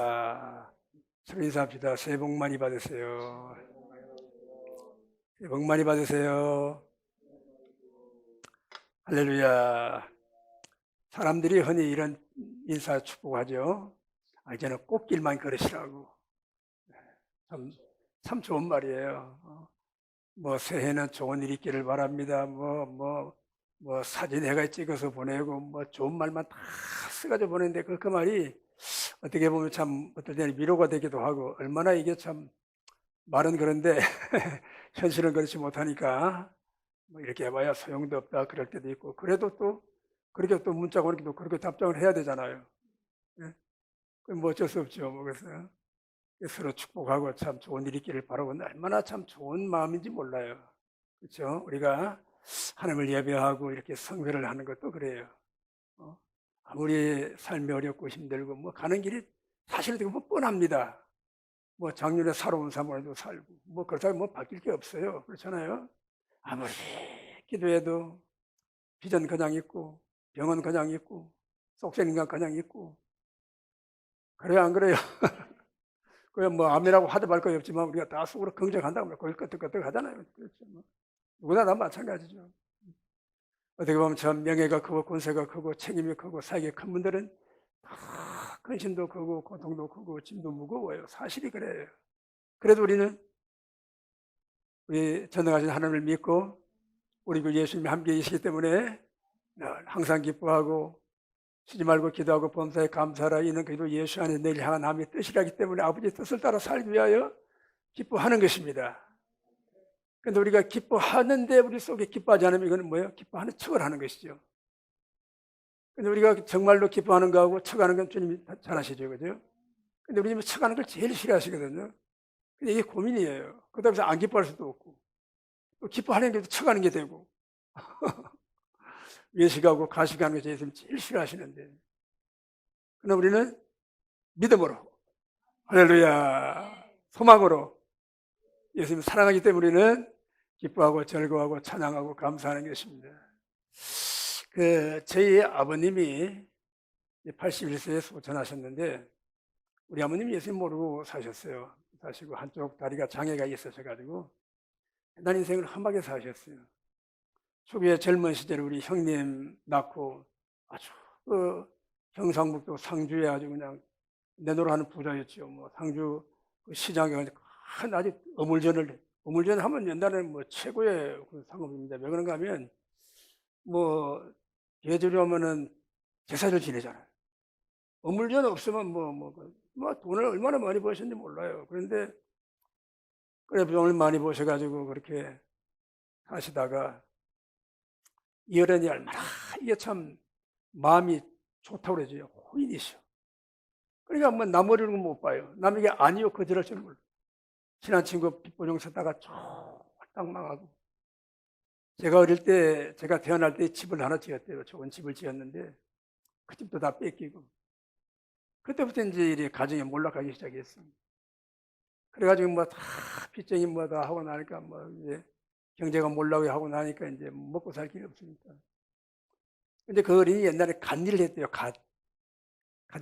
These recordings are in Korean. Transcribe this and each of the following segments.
할렐루야. 서로 인사합시다. 새해 복 많이 받으세요. 새해 복 많이 받으세요. 할렐루야. 사람들이 흔히 이런 인사 축복하죠. 이제는 꽃길만 걸으시라고. 참 좋은 말이에요. 뭐 새해는 좋은 일 있기를 바랍니다. 사진 해가 찍어서 보내고 좋은 말만 다 써가지고 보내는데 그 말이 어떻게 보면 참 어떨 때는 위로가 되기도 하고, 얼마나 이게 참 말은 그런데 현실은 그렇지 못하니까 뭐 이렇게 해봐야 소용도 없다 그럴 때도 있고, 그래도 또 그렇게 또 문자가 오니까 또 그렇게 답장을 해야 되잖아요. 예? 그럼 뭐 어쩔 수 없죠. 그래서 서로 축복하고 참 좋은 일이 있기를 바라고, 얼마나 참 좋은 마음인지 몰라요. 그렇죠? 우리가 하나님을 예배하고 이렇게 성회를 하는 것도 그래요. 아무리 삶이 어렵고 힘들고 가는 길이 사실 어떻게 보면 뻔합니다. 작년에 살아온 삶으로도 살고 그렇다고 바뀔 게 없어요. 그렇잖아요. 아무리 기도해도 비전 그냥 있고 병은 그냥 있고 속셈 인간 그냥 있고, 그래요 안 그래요? 그냥 아멘하고 하도 말 거 없지만 우리가 다 속으로 긍정한다고 거기 끄떡끄떡 하잖아요. 그렇죠. 누구나 다 마찬가지죠. 어떻게 보면 전 명예가 크고 권세가 크고 책임이 크고 사역이 큰 분들은 다 근심도 크고 고통도 크고 짐도 무거워요. 사실이 그래요. 그래도 우리는 우리 전능하신 하나님을 믿고 우리 그 예수님이 함께 계시기 때문에 늘 항상 기뻐하고 쉬지 말고 기도하고 범사에 감사하라. 이는 그래도 예수 안에 늘 향한 남의 뜻이라기 때문에 아버지의 뜻을 따라 살기 위하여 기뻐하는 것입니다. 그런데 우리가 기뻐하는데 우리 속에 기뻐하지 않으면 이거는 뭐예요? 기뻐하는 척을 하는 것이죠. 근데 우리가 정말로 기뻐하는 거하고 척하는 건 주님이 잘 아시죠, 그죠? 근데 우리 집은 척하는 걸 제일 싫어하시거든요. 근데 이게 고민이에요. 그렇다고 해서 안 기뻐할 수도 없고, 또 기뻐하는 게 척하는 게 되고, 외식하고 가식하는 게 제일 싫어하시는데, 그러나 우리는 믿음으로, 할렐루야, 소망으로 예수님 사랑하기 때문에 우리는 기뻐하고 즐거워하고 찬양하고 감사하는 것입니다. 저희 아버님이 81세에 소천하셨는데, 우리 아버님이 예수님 모르고 사셨어요. 사시고 한쪽 다리가 장애가 있으셔가지고 옛날 인생을 험하게 사셨어요. 초기에 젊은 시절에 우리 형님 낳고 아주 경상북도 상주에 아주 그냥 내노라하는 부자였죠. 상주 시장에 큰 아주 어물전 하면 옛날에는 최고의 상업입니다. 왜 그런가 하면 계절이 오면은 제사를 지내잖아요. 어물전 없으면 돈을 얼마나 많이 버셨는지 몰라요. 그런데 그래 돈을 많이 버셔가지고 그렇게 하시다가 여련이 얼마나 이게 참 마음이 좋다고 그러죠. 호인이셔. 그러니까 남 어려운 거 못 봐요. 남에게 아니요 거절할 줄 몰라. 친한 친구 빚보증 쓰다가 쫄딱 망하고, 제가 태어날 때 집을 하나 지었대요. 좋은 집을 지었는데 그 집도 다 뺏기고, 그때부터 이제 이 가정이 몰락하기 시작했습니다. 그래가지고 다 빚쟁이 다 하고 나니까 이제 경제가 몰락을 하고 나니까 이제 먹고 살 길이 없으니까. 근데 그 어린이 옛날에 갓일을 했대요. 갓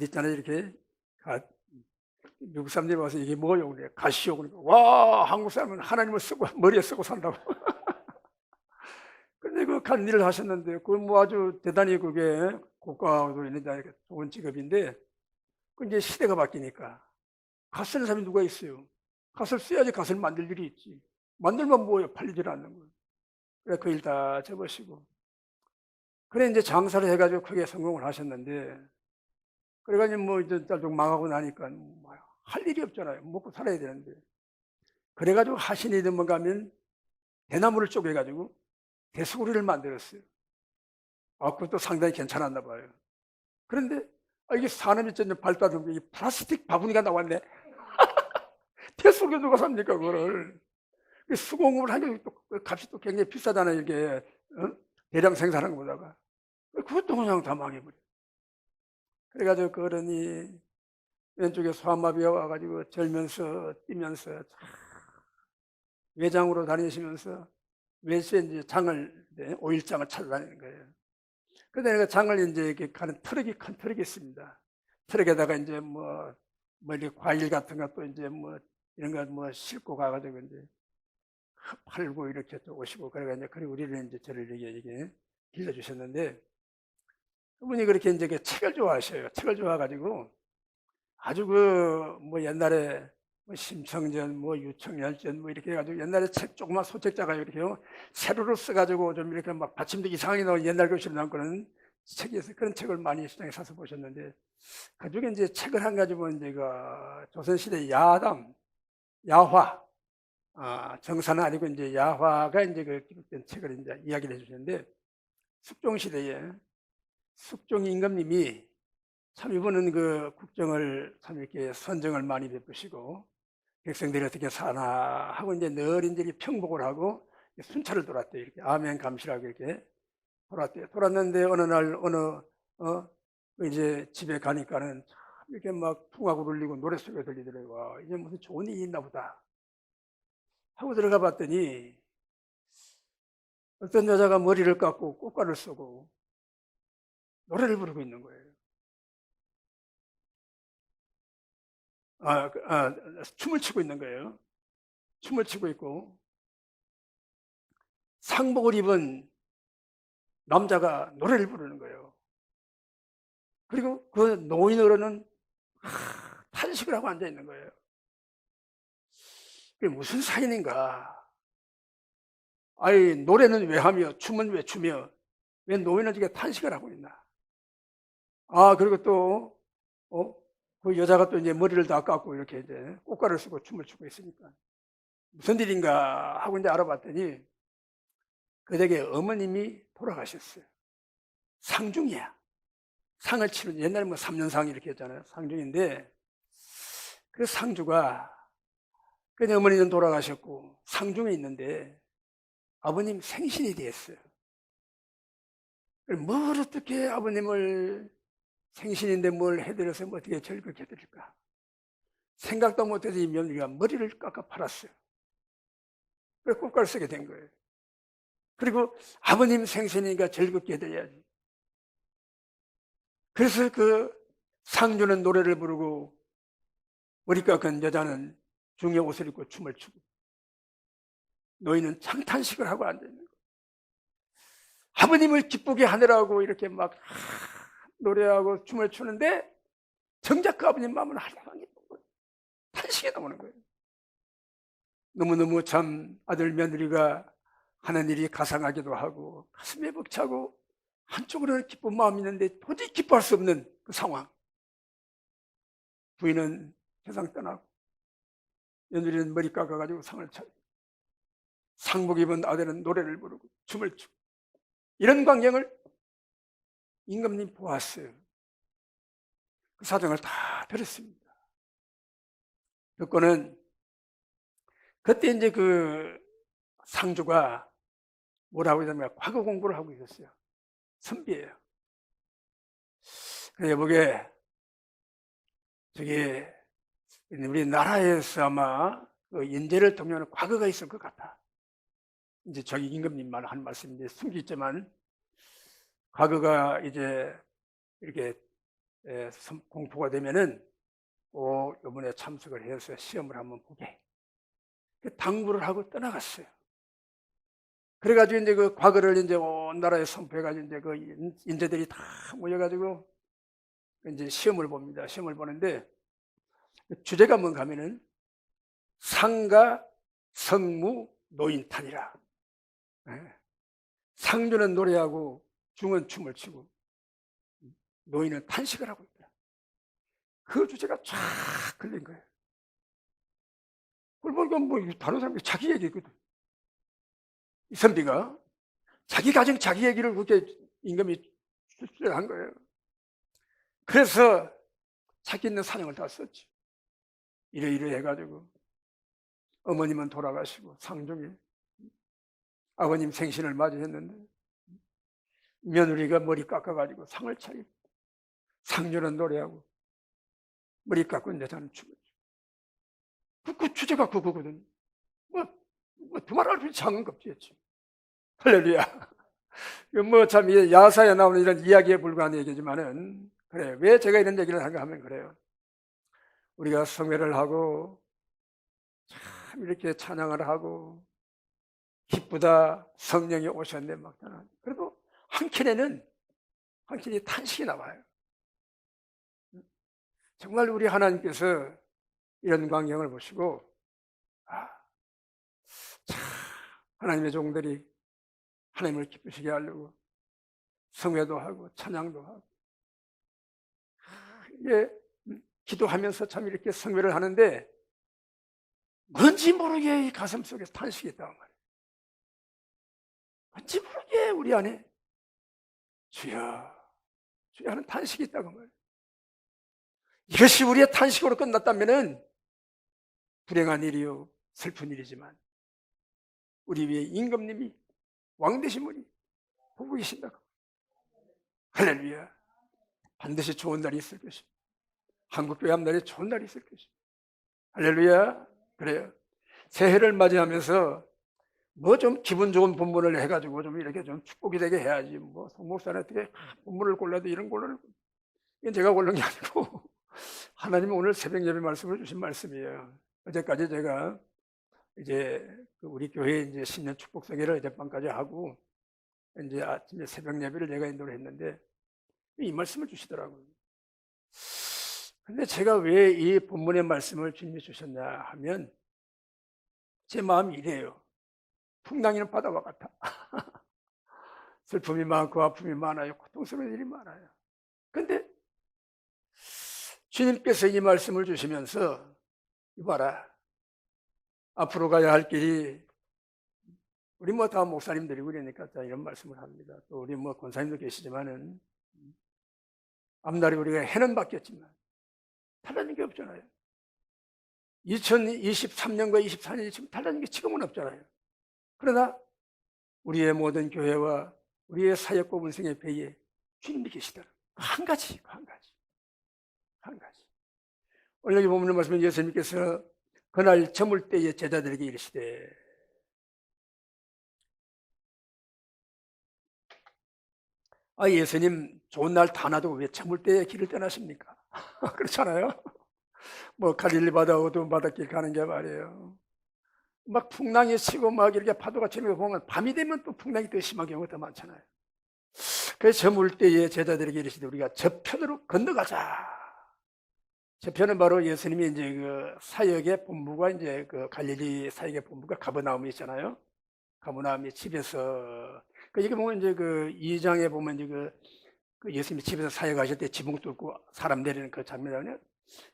있잖아요. 이렇게 갓. 미국 사람들이 와서 이게 뭐요? 그래. 갓이요. 그러니까 와, 한국 사람은 하나님을 쓰고 머리에 쓰고 산다고. 근데 그 갓일을 하셨는데 아주 대단히 그게 고가도 있는데 좋은 직업인데, 그 이제 시대가 바뀌니까 갓 쓰는 사람이 누가 있어요? 갓을 써야지 갓을 만들 일이 있지. 만들면 뭐예요? 팔리질 않는 거예요. 그래 그 일 다 접으시고, 그래 이제 장사를 해가지고 크게 성공을 하셨는데, 그래가지고 이제 좀 망하고 나니까 할 일이 없잖아요. 먹고 살아야 되는데. 그래가지고 하신 일이 뭔가 하면 대나무를 쪼개가지고 대수구리를 만들었어요. 그것도 상당히 괜찮았나 봐요. 그런데 이게 산업이 점점 발달하고 이 플라스틱 바구니가 나왔네. 대수구리 누가 삽니까 그거를? 수공업을 하면 또 값이 또 굉장히 비싸잖아요. 이게 대량 생산하는 것보다가. 그것도 그냥 다 망해버려. 그래가지고 그 어른이 왼쪽에 소아마비가 와가지고 절면서 뛰면서 외장으로 다니시면서 외수에 이제 오일장을 찾아다니는 거예요. 그런데 내가 장을 이제 이렇게 가는 큰 트럭이 있습니다. 트럭에다가 이제 뭐 이렇게 과일 같은 것도 이제 뭐 이런 거 뭐 싣고 가가지고 이제 팔고 이렇게 또 오시고 그래가 그리고 우리를 이제 저를 이게 길러주셨는데 그분이 그렇게 이제 그 책을 좋아하셔요. 책을 좋아가지고 아주 그 뭐 옛날에 뭐 심청전, 뭐 유청열전 뭐 이렇게 해가지고 옛날에 책 조그만 소책자가 이렇게요 세로로 써가지고 좀 이렇게 막 받침도 이상하게 나온 옛날 글씨로 나온 그런 책에서 그런 책을 많이 시장에 사서 보셨는데 그중에 이제 책을 한 가지 보면 이제 그 조선시대 야담, 야화, 정사는 아니고 이제 야화가 이제 그 기록된 책을 이제 이야기를 해주셨는데 숙종시대에 숙종 임금님이 참 이분은 그 국정을 참 이렇게 선정을 많이 베푸시고 백성들이 어떻게 사나 하고 이제 늘 이제 평복을 하고 순찰을 돌았대요. 이렇게 아멘 감시라고 이렇게 돌았대요. 돌았는데 어느 날 이제 집에 가니까는 참 이렇게 막 풍악을 울리고 노래 소리가 들리더라고요. 와, 이제 무슨 좋은 일이 있나 보다 하고 들어가 봤더니 어떤 여자가 머리를 깎고 꽃가를 쓰고 노래를 부르고 있는 거예요. 춤을 추고 있는 거예요. 춤을 추고 있고 상복을 입은 남자가 노래를 부르는 거예요. 그리고 그 노인으로는 탄식을 하고 앉아 있는 거예요. 그게 무슨 사연인가? 아니 노래는 왜 하며 춤은 왜 추며 왜 노인은 저게 탄식을 하고 있나? 그리고 또 그 여자가 또 이제 머리를 다 깎고 이렇게 이제 꽃가를 쓰고 춤을 추고 있으니까 무슨 일인가 하고 이제 알아봤더니 그 댁에 어머님이 돌아가셨어요. 상중이야. 상을 치는 옛날에 뭐 3년상 이렇게 했잖아요. 상중인데 그 상주가 그 어머니는 돌아가셨고 상중에 있는데 아버님 생신이 됐어요. 뭘 어떻게 아버님을 생신인데 뭘 해드려서 뭐 어떻게 즐겁게 해드릴까? 생각도 못해서 이 며느리가 머리를 깎아 팔았어요. 그래서 꽃가루 쓰게 된 거예요. 그리고 아버님 생신이니까 즐겁게 해드려야지. 그래서 그 상주는 노래를 부르고 머리 깎은 여자는 중에 옷을 입고 춤을 추고 노인은 창탄식을 하고 앉아있는 거예요. 아버님을 기쁘게 하느라고 이렇게 막 노래하고 춤을 추는데 정작 그 아버님 마음은 하나님 탄식이 나오는 거예요. 너무너무 참 아들 며느리가 하는 일이 가상하기도 하고 가슴에 벅차고 한쪽으로는 기쁜 마음이 있는데 도저히 기뻐할 수 없는 그 상황. 부인은 세상 떠나고 며느리는 머리 깎아가지고 상을 차리고 상복 입은 아들은 노래를 부르고 춤을 추고 이런 광경을 임금님 보았어요. 그 사정을 다 들었습니다. 듣고는 그때 이제 그 상주가 뭐라고 하냐면 과거 공부를 하고 있었어요. 선비예요. 그래 여보게 저기 우리나라에서 아마 그 인재를 통해하는 과거가 있을 것 같아. 이제 저기 임금님만 한 말씀인데 숨기지만 과거가 이제 이렇게 공포가 되면은 꼭 이번에 참석을 해서 시험을 한번 보게. 당부를 하고 떠나갔어요. 그래가지고 이제 그 과거를 이제 온 나라에 선포해가지고 이제 그 인재들이 다 모여가지고 이제 시험을 봅니다. 시험을 보는데 주제가 뭔가 하면은 상가 성무 노인탄이라. 상주는 노래하고 중은 춤을 추고 노인은 탄식을 하고 있더라. 그 주제가 쫙 걸린 거예요. 그걸 보니까 뭐 다른 사람이 자기 얘기거든. 이 선비가 자기 가정 자기 얘기를 그렇게 임금이 출연한 거예요. 그래서 자기 있는 사정을 다 썼지. 이래 해가지고 어머님은 돌아가시고 상중에 아버님 생신을 맞이했는데 며느리가 머리 깎아가지고 상을 차리고 상주는 노래하고 머리 깎은 여자는 춤을 추고 그 주제가 그거거든. 두말할 필요 작은 겁지였지. 할렐루야. 뭐 참 야사에 나오는 이런 이야기에 불과한 얘기지만은 그래 왜 제가 이런 얘기를 하는가 하면 그래요. 우리가 성회를 하고 참 이렇게 찬양을 하고 기쁘다 성령이 오셨네 막 나는. 그래도 한켠에는 탄식이 나와요. 정말 우리 하나님께서 이런 광경을 보시고 참 하나님의 종들이 하나님을 기쁘시게 하려고 성회도 하고 찬양도 하고 이게 기도하면서 참 이렇게 성회를 하는데 뭔지 모르게 이 가슴 속에 탄식이 있다고 말이에요. 뭔지 모르게 우리 안에 주여 주여 하는 탄식이 있다고 말이에요. 이것이 우리의 탄식으로 끝났다면 불행한 일이요 슬픈 일이지만 우리 위에 임금님이 왕 되신 분이 보고 계신다고. 할렐루야. 반드시 좋은 날이 있을 것입니다. 한국교회 앞날에 좋은 날이 있을 것입니다. 할렐루야. 그래요. 새해를 맞이하면서 뭐 좀 기분 좋은 본문을 해가지고 좀 이렇게 좀 축복이 되게 해야지. 뭐 성목사는 어떻게 본문을 골라도 이런 걸로 이건 제가 고른 게 아니고 하나님은 오늘 새벽 예배 말씀을 주신 말씀이에요. 어제까지 제가 이제 우리 교회 이제 신년 축복 설교를 어젯밤까지 하고 이제 아침에 새벽 예배를 제가 인도를 했는데 이 말씀을 주시더라고요. 근데 제가 왜 이 본문의 말씀을 주님이 주셨냐 하면 제 마음이 이래요. 풍랑이는 바다와 같아. 슬픔이 많고 아픔이 많아요. 고통스러운 일이 많아요. 근데 주님께서 이 말씀을 주시면서 이봐라. 앞으로 가야 할 길이 우리 뭐 다 목사님들이고 그러니까 이런 말씀을 합니다. 또 우리 뭐 권사님도 계시지만은 앞날에 우리가 해는 바뀌었지만 달라진 게 없잖아요. 2023년과 24년이 지금 달라진 게 지금은 없잖아요. 그러나 우리의 모든 교회와 우리의 사역과 운성의 배에 주님이 계시더라. 한 가지. 오늘 여기 보면 말씀은 예수님께서 그날 저물 때에 제자들에게 이르시되 예수님 좋은 날 다 놔두고 왜 저물 때에 길을 떠나십니까? 그렇잖아요. 뭐 갈릴리 바다 어두운 바닷길 가는 게 말이에요. 막 풍랑이 치고 막 이렇게 파도가 치는 거 보면 밤이 되면 또 풍랑이 더 심한 경우가 더 많잖아요. 그래서 저물 때에 제자들에게 이르시되 우리가 저편으로 건너가자. 저편은 바로 예수님이 이제 그 사역의 본부가 이제 그 갈릴리 사역의 본부가 가버나움이 있잖아요. 가버나움이 집에서 여기 보면 이제 그 2장에 보면 이제 그 예수님이 집에서 사역하실 때 지붕 뚫고 사람 내리는 그 장면이요.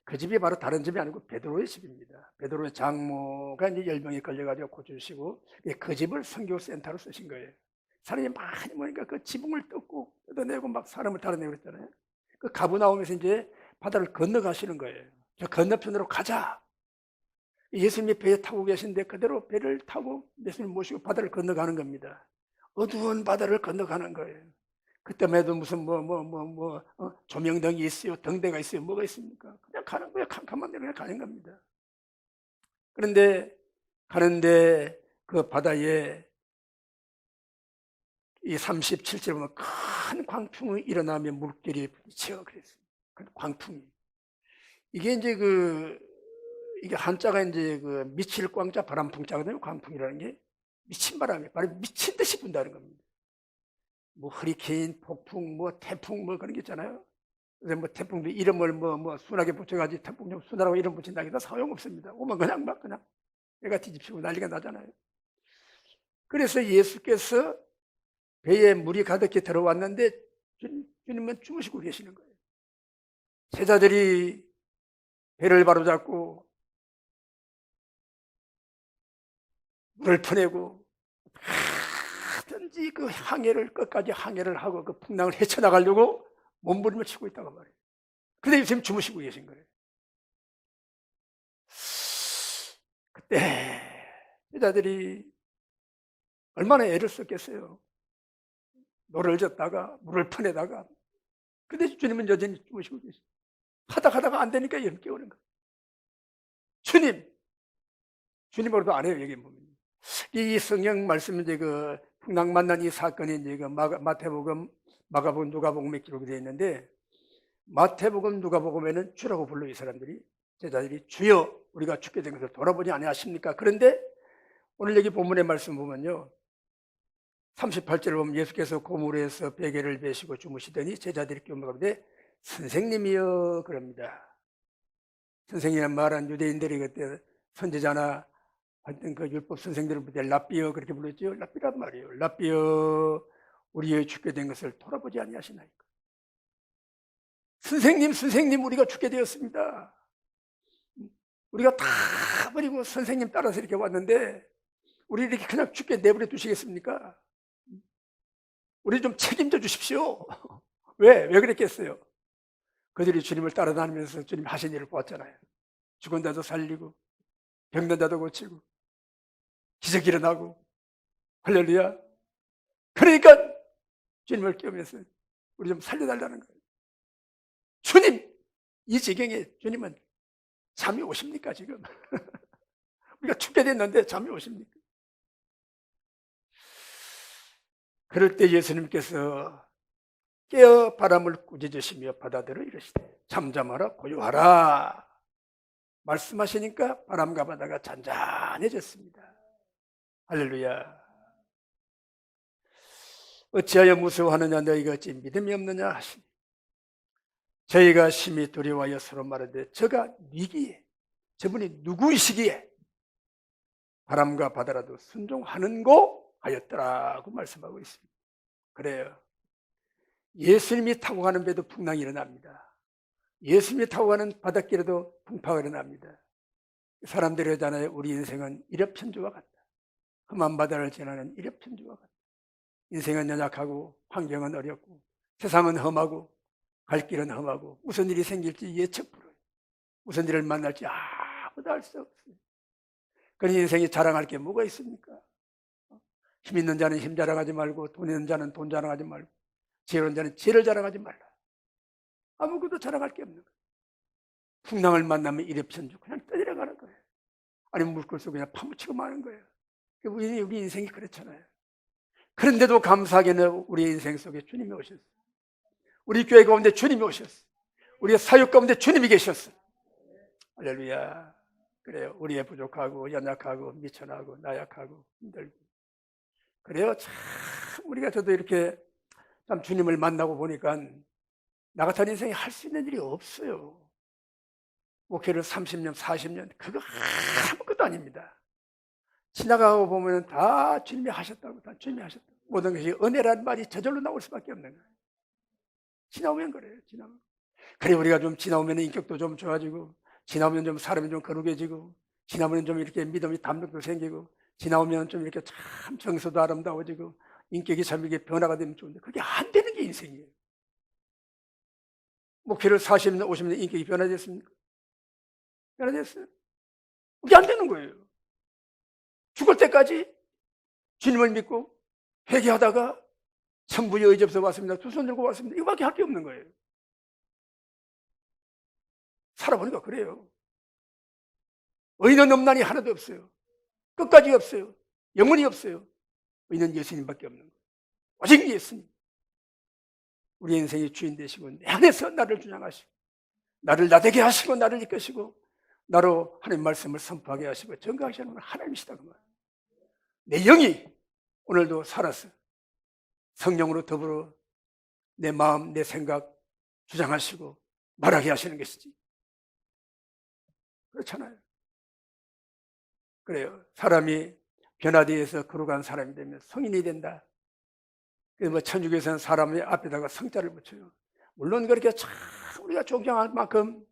그 집이 바로 다른 집이 아니고 베드로의 집입니다. 베드로의 장모가 이제 열병에 걸려가지고 고쳐주시고 그 집을 선교센터로 쓰신 거예요. 사람이 많이 모이니까 그 지붕을 뜯어내고 막 사람을 달아내고 그랬잖아요. 그 가버나움에서 이제 바다를 건너가시는 거예요. 저 건너편으로 가자. 예수님이 배에 타고 계신데 그대로 배를 타고 예수님 모시고 바다를 건너가는 겁니다. 어두운 바다를 건너가는 거예요. 그때만 무슨 조명등이 있어요, 등대가 있어요, 뭐가 있습니까? 그냥 가는 거예요. 캄캄한 데로 그냥 가는 겁니다. 그런데 가는데 그 바다에 이 37절 보면 큰 광풍이 일어나며 물결이 부딪혀 그랬어요. 그 광풍이 이게 이제 이게 한자가 이제 미칠 광자 바람풍자거든요. 광풍이라는 게 미친 바람이 바로 미친 듯이 분다는 겁니다. 뭐 허리케인, 폭풍, 뭐 태풍 뭐 그런 게 있잖아요. 그래서 뭐 태풍도 이름을 순하게 붙여가지고 태풍 좀 순하라고 이름 붙인다 해도 소용없습니다. 오면 그냥 애가 뒤집히고 난리가 나잖아요. 그래서 예수께서 배에 물이 가득히 들어왔는데 주님은 주무시고 계시는 거예요. 제자들이 배를 바로잡고 물을 퍼내고 하든지 그 끝까지 항해를 하고 그 풍랑을 헤쳐나가려고 몸부림을 치고 있다고 말이에요. 근데 예수님 주무시고 계신 거예요. 그때 제자들이 얼마나 애를 썼겠어요. 노를 젓다가 물을 퍼내다가 근데 주님은 여전히 주무시고 계세요. 하다가 안 되니까 예수님 깨우는 거예요. 주님으로도 안 해요. 여기 보면 이 성경 말씀 이제 풍랑 만난 이 사건이 이제 마태복음, 마가복음, 누가복음에 기록이 되어 있는데 마태복음, 누가복음에는 주라고 불러 이 사람들이 제자들이 주여 우리가 죽게 된 것을 돌아보지 아니하십니까? 그런데 오늘 여기 본문의 말씀 보면요, 38절을 보면 예수께서 고물에서 베개를 베시고 주무시더니 제자들이 깨어나는데 선생님이여 그럽니다. 선생님이란 말은 유대인들이 그때 선지자나 하여튼 그 율법 선생들을 부를 때 랍비여 그렇게 불렀죠. 랍비란 말이에요. 랍비여 우리의 죽게 된 것을 돌아보지 아니하시나이까. 선생님 우리가 죽게 되었습니다. 우리가 다 버리고 선생님 따라서 이렇게 왔는데 우리 이렇게 그냥 죽게 내버려 두시겠습니까? 우리 좀 책임져 주십시오. 왜 그랬겠어요? 그들이 주님을 따라다니면서 주님 하신 일을 보았잖아요. 죽은 자도 살리고 병든 자도 고치고 기적 일어나고 할렐루야. 그러니까 주님을 깨우면서 우리 좀 살려달라는 거예요. 주님, 이 지경에 주님은 잠이 오십니까 지금? 우리가 죽게 됐는데 잠이 오십니까? 그럴 때 예수님께서 깨어 바람을 꾸짖으시며 바다들을 이르시되 잠잠하라 고요하라 말씀하시니까 바람과 바다가 잔잔해졌습니다. 할렐루야. 어찌하여 무서워하느냐 너희가 어찌 믿음이 없느냐 하시니 저희가 심히 두려워하여 서로 말하되 저가 니기에 저분이 누구이시기에 바람과 바다라도 순종하는고 하였더라고 말씀하고 있습니다. 그래요. 예수님이 타고 가는 배도 풍랑이 일어납니다. 예수님이 타고 가는 바닷길에도 풍파가 일어납니다. 사람들이 하잖아요. 우리 인생은 일엽천주와 같다. 험한 바다를 지나는 일엽천주와 같다. 인생은 연약하고 환경은 어렵고 세상은 험하고 갈 길은 험하고 무슨 일이 생길지 예측 불허해요. 무슨 일을 만날지 아무도 알 수 없어요. 그런 인생이 자랑할 게 뭐가 있습니까? 힘 있는 자는 힘 자랑하지 말고 돈 있는 자는 돈 자랑하지 말고 지혜로운 자는 지혜를 자랑하지 말라. 아무것도 자랑할 게 없는 거예요. 풍랑을 만나면 일엽천주 그냥 떠내려가는 거예요. 아니면 물결 속에 그냥 파묻히고 마는 거예요. 우리 인생이 그렇잖아요. 그런데도 감사하게는 우리 인생 속에 주님이 오셨어요. 우리 교회 가운데 주님이 오셨어요. 우리의 사역 가운데 주님이 계셨어요. 할렐루야. 그래요. 우리의 부족하고 연약하고 미천하고 나약하고 힘들고 그래요. 참 우리가 저도 이렇게 참 주님을 만나고 보니까 나 같은 인생에 할 수 있는 일이 없어요. 목회를 30년 40년 그거 아무것도 아닙니다. 지나가고 보면 다 주님이 하셨다고 다 주님이 하셨다고 모든 것이 은혜라는 말이 저절로 나올 수밖에 없는 거예요. 지나오면 그래요. 지나오면. 그래 우리가 좀 지나오면 인격도 좀 좋아지고 지나오면 좀 사람이 좀 거룩해지고 지나오면 좀 이렇게 믿음이 담력도 생기고 지나오면 좀 이렇게 참 정서도 아름다워지고 인격이 참 이렇게 변화가 되면 좋은데 그게 안 되는 게 인생이에요. 목회를 40년 50년 인격이 변화됐습니까? 변화됐어요? 그게 안 되는 거예요. 죽을 때까지 주님을 믿고 회개하다가 천부의 의접서 왔습니다. 두 손 들고 왔습니다. 이거밖에 할 게 없는 거예요. 살아보니까 그래요. 의는 없나니 하나도 없어요. 끝까지 없어요. 영원히 없어요. 의는 예수님밖에 없는 거예요. 오직 예수님. 우리 인생의 주인 되시고 내 안에서 나를 주장하시고 나를 나되게 하시고 나를 이끄시고 나로 하나님 말씀을 선포하게 하시고 증거하시는 건 하나님이시다 그 말. 내 영이 오늘도 살아서 성령으로 더불어 내 마음 내 생각 주장하시고 말하게 하시는 것이지. 그렇잖아요. 그래요. 사람이 변화되어서 거룩한 사람이 되면 성인이 된다. 그래서 천주교에서는 사람의 앞에다가 성자를 붙여요. 물론 그렇게 참 우리가 존경할 만큼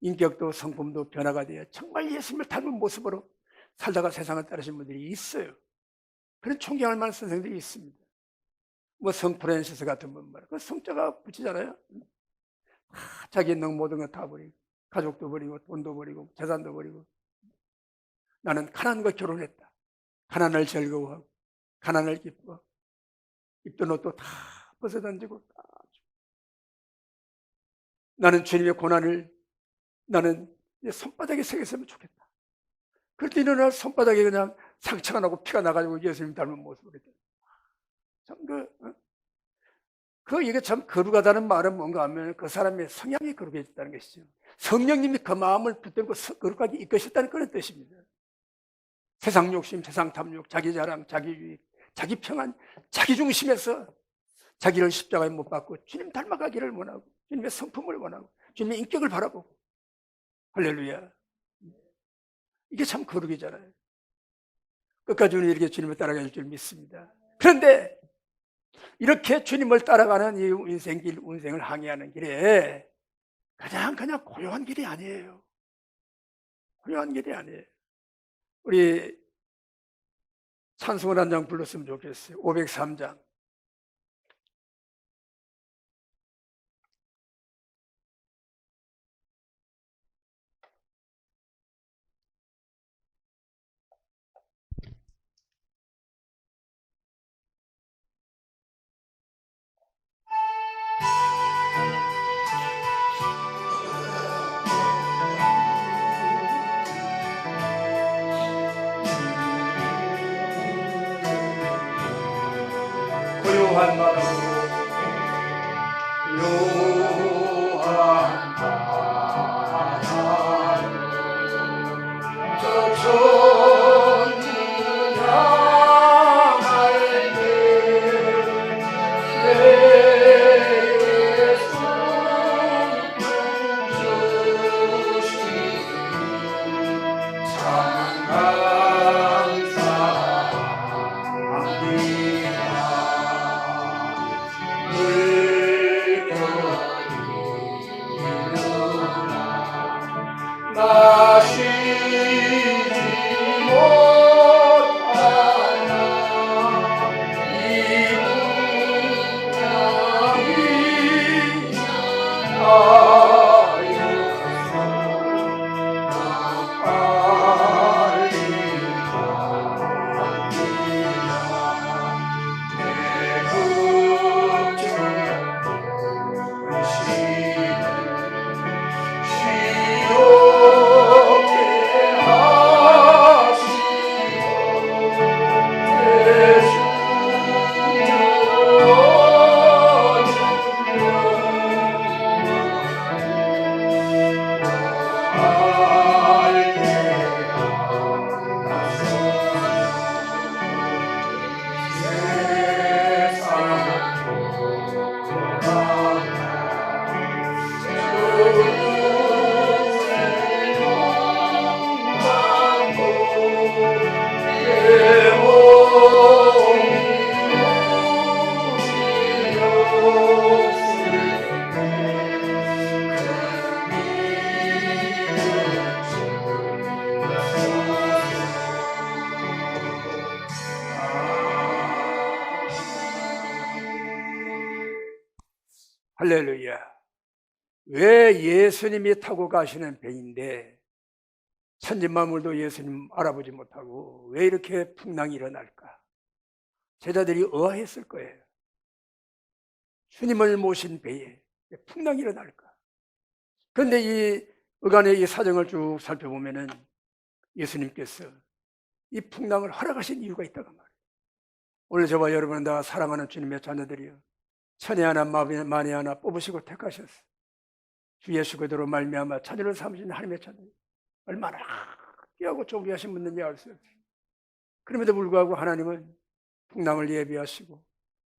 인격도 성품도 변화가 되어 정말 예수님을 닮은 모습으로 살다가 세상을 따르신 분들이 있어요. 그런 존경할 만한 선생들이 있습니다. 뭐 성 프란시스 같은 분 말이야. 그 성자가 붙이잖아요. 자기 있는 모든 거 다 버리고 가족도 버리고 돈도 버리고 재산도 버리고 나는 가난과 결혼했다. 가난을 즐거워하고 가난을 기뻐 입던 옷도 다 벗어던지고 나는 주님의 고난을 나는 내 손바닥에 새겼으면 좋겠다. 그럴 때 일어날 손바닥에 그냥 상처가 나고 피가 나가지고 예수님 닮은 모습으로 참 이게 참 거룩하다는 말은 뭔가 하면 그 사람의 성향이 거룩해졌다는 것이죠. 성령님이 그 마음을 붙들고 거룩하게 이끄셨다는 그런 뜻입니다. 세상 욕심, 세상 탐욕, 자기 자랑, 자기 유익, 자기 평안, 자기 중심에서 자기를 십자가에 못 박고 주님 닮아가기를 원하고, 주님의 성품을 원하고, 주님의 인격을 바라보고. 할렐루야. 이게 참 거룩이잖아요. 끝까지 우리는 이렇게 주님을 따라갈 줄 믿습니다. 그런데 이렇게 주님을 따라가는 이 인생길, 운생을 항해하는 길에 그냥 고요한 길이 아니에요. 고요한 길이 아니에요. 우리 찬송을 한 장 불렀으면 좋겠어요. 503장. 고요한 마음으로, 고요한 마음으로 저 천국 향할 때 내 예수 주시니 참 할렐루야. 왜 예수님이 타고 가시는 배인데 천진만물도 예수님 알아보지 못하고 왜 이렇게 풍랑이 일어날까? 제자들이 의아했을 거예요. 주님을 모신 배에 풍랑이 일어날까? 그런데 이 의간의 이 사정을 쭉 살펴보면은 예수님께서 이 풍랑을 허락하신 이유가 있다고 말이에요. 오늘 저와 여러분은 다 사랑하는 주님의 자녀들이요, 천에 하나 만에 하나 뽑으시고 택하셨어. 주 예수 그대로 말미암아 자녀를 삼으신 하나님의 자녀, 얼마나 귀하고 존귀하신 분인지 알 수 없어요. 그럼에도 불구하고 하나님은 풍랑을 예비하시고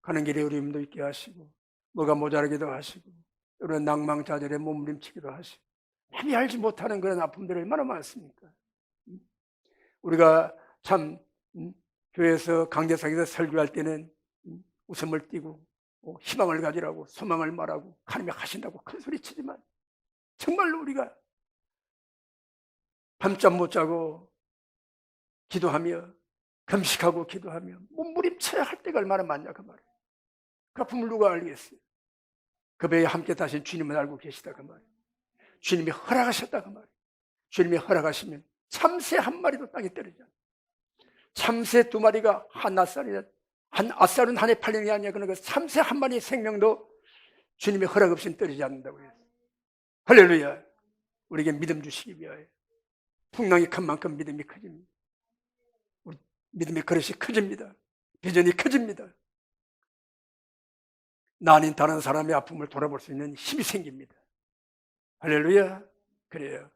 가는 길에 어려움도 있게 하시고 뭐가 모자라기도 하시고 이런 낭망자절에 몸부림치기도 하시고 남이 알지 못하는 그런 아픔들이 얼마나 많습니까? 우리가 참 교회에서 강대상에서 설교할 때는 웃음을 띠고 희망을 가지라고 소망을 말하고 하나님이 하신다고 큰 소리 치지만 정말로 우리가 밤잠 못 자고 기도하며 금식하고 기도하며 몸부림쳐야 할 때가 얼마나 많냐 그 말이에요. 그 아픔을 누가 알겠어요? 그 배에 함께 타신 주님을 알고 계시다 그 말이에요. 주님이 허락하셨다 그 말이에요. 주님이 허락하시면 참새 한 마리도 땅에 떨어지지 않아요. 참새 두 마리가 한 아쌀은 한 해 팔리는 게 아니야. 그러니까 참새 한 마리 생명도 주님의 허락 없이는 떨어지지 않는다고 해요. 할렐루야. 우리에게 믿음 주시기 위하여 풍랑이 큰 만큼 믿음이 커집니다. 우리 믿음의 그릇이 커집니다. 비전이 커집니다. 나 아닌 다른 사람의 아픔을 돌아볼 수 있는 힘이 생깁니다. 할렐루야. 그래요.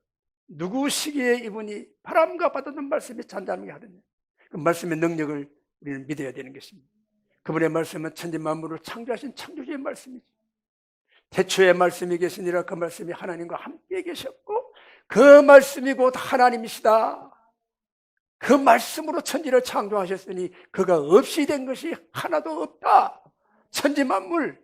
누구 시기에 이분이 바람과 바다는 말씀이 잔잔하게 하느냐, 그 말씀의 능력을 우리는 믿어야 되는 것입니다. 그분의 말씀은 천지 만물을 창조하신 창조주의 말씀이죠. 태초에 말씀이 계시니라. 그 말씀이 하나님과 함께 계셨고 그 말씀이 곧 하나님이시다. 그 말씀으로 천지를 창조하셨으니 그가 없이 된 것이 하나도 없다. 천지 만물,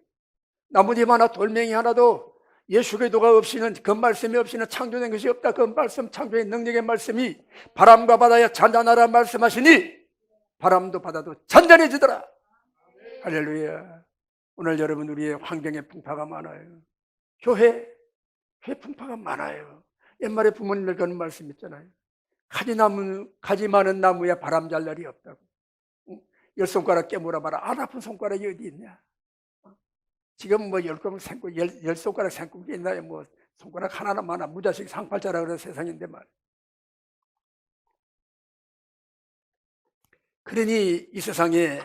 나뭇잎 하나 돌멩이 하나도 예수 그리스도가 없이는, 그 말씀이 없이는 창조된 것이 없다. 그 말씀, 창조의 능력의 말씀이 바람과 바다에 잔잔하라 말씀하시니 바람도 바다도 잔잔해지더라. 할렐루야. 오늘 여러분, 우리의 환경에 풍파가 많아요. 교회 풍파가 많아요. 옛말에 부모님들 그런 말씀 있잖아요. 가지 많은 나무에 바람 잘 날이 없다고. 10손가락 깨물어봐라. 안 아픈 손가락이 어디 있냐. 지금 뭐 10손가락 생국이 있나요? 뭐 손가락 하나나 마나 무자식 상팔자라 그런 세상인데 말. 그러니 이 세상에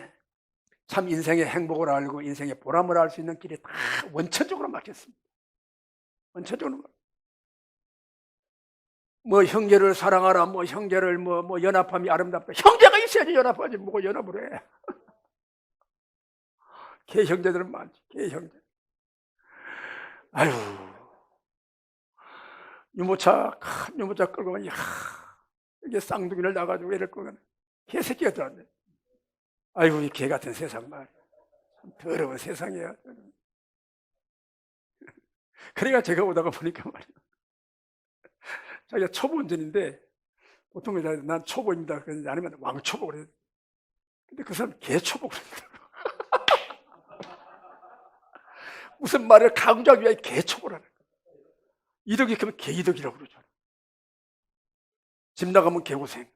참 인생의 행복을 알고 인생의 보람을 알 수 있는 길이 다 원천적으로 막혔습니다. 원천적으로. 뭐 형제를 사랑하라, 뭐 형제를 뭐 연합함이 아름답다. 형제가 있어야지 연합하지, 뭐고 연합을 해. 개 형제들은 많지, 개 형제. 아유, 유모차, 큰 유모차 끌고 가면, 이게 쌍둥이를 나가지고 이럴 거면 개새끼가 들어왔네. 아이고, 이 개 같은 세상 말이야. 참 더러운 세상이야. 그러니까 제가 오다가 보니까 말이야. 자기가 초보 운전인데, 보통 난 초보입니다. 그래서 아니면 왕초보 그래. 근데 그 사람 개초보 그러더라고. 무슨 말을 강조하기 위해 개초보라는 거야. 이덕이 그러면 개이덕이라고 그러죠. 집 나가면 개고생.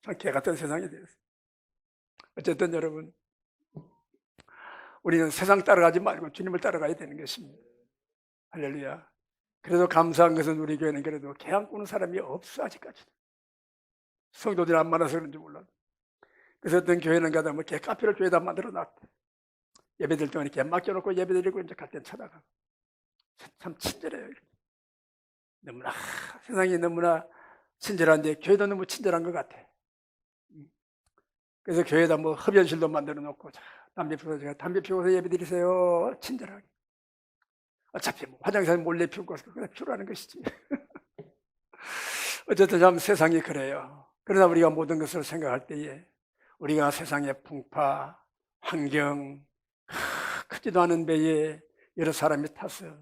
참 개 같은 세상이 되었어요. 어쨌든 여러분, 우리는 세상 따라가지 말고 주님을 따라가야 되는 것입니다. 할렐루야. 그래도 감사한 것은 우리 교회는 그래도 개 안 꾸는 사람이 없어, 아직까지. 성도들이 안 많아서 그런지 몰라도. 그래서 어떤 교회는 가다 뭐 개 카페를 교회에다 만들어 놨대. 예배들 동안에 개 맡겨놓고 예배드리고 이제 갈 땐 찾아가고. 참 친절해요. 너무나, 세상이 너무나 친절한데 교회도 너무 친절한 것 같아. 그래서 교회에다 뭐 흡연실도 만들어 놓고, 자, 담배 피워서 예배드리세요. 친절하게. 어차피 뭐 화장실에 몰래 피우고 그냥 피우라는 것이지. 어쨌든 참 세상이 그래요. 그러나 우리가 모든 것을 생각할 때에 우리가 세상의 풍파, 환경, 크지도 않은 배에 여러 사람이 타서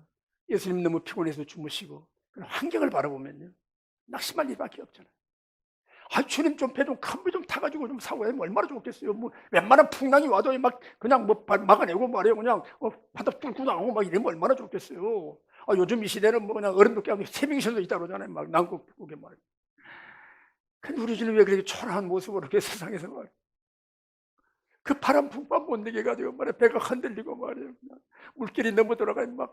예수님 너무 피곤해서 주무시고 그런 환경을 바라보면요, 낙심할 일밖에 없잖아요. 주님 좀 배 좀 큰 배 좀 타가지고 좀 사고 하면 얼마나 좋겠어요. 뭐 웬만한 풍랑이 와도 막 그냥 뭐 막아내고 말이에요. 그냥 바다 뚫고 나오고 막 이러면 얼마나 좋겠어요. 요즘 이 시대는 뭐 그냥 얼음도 깨고 새빙신도 있다 그러잖아요. 막 남극국에 말이에요. 근데 우리 주님 왜 그렇게 초라한 모습으로 이렇게 세상에서 말이에요. 그 바람 풍파 못 내게 가지고 말이에요. 배가 흔들리고 말이에요. 그냥 물길이 너무 들어가요. 막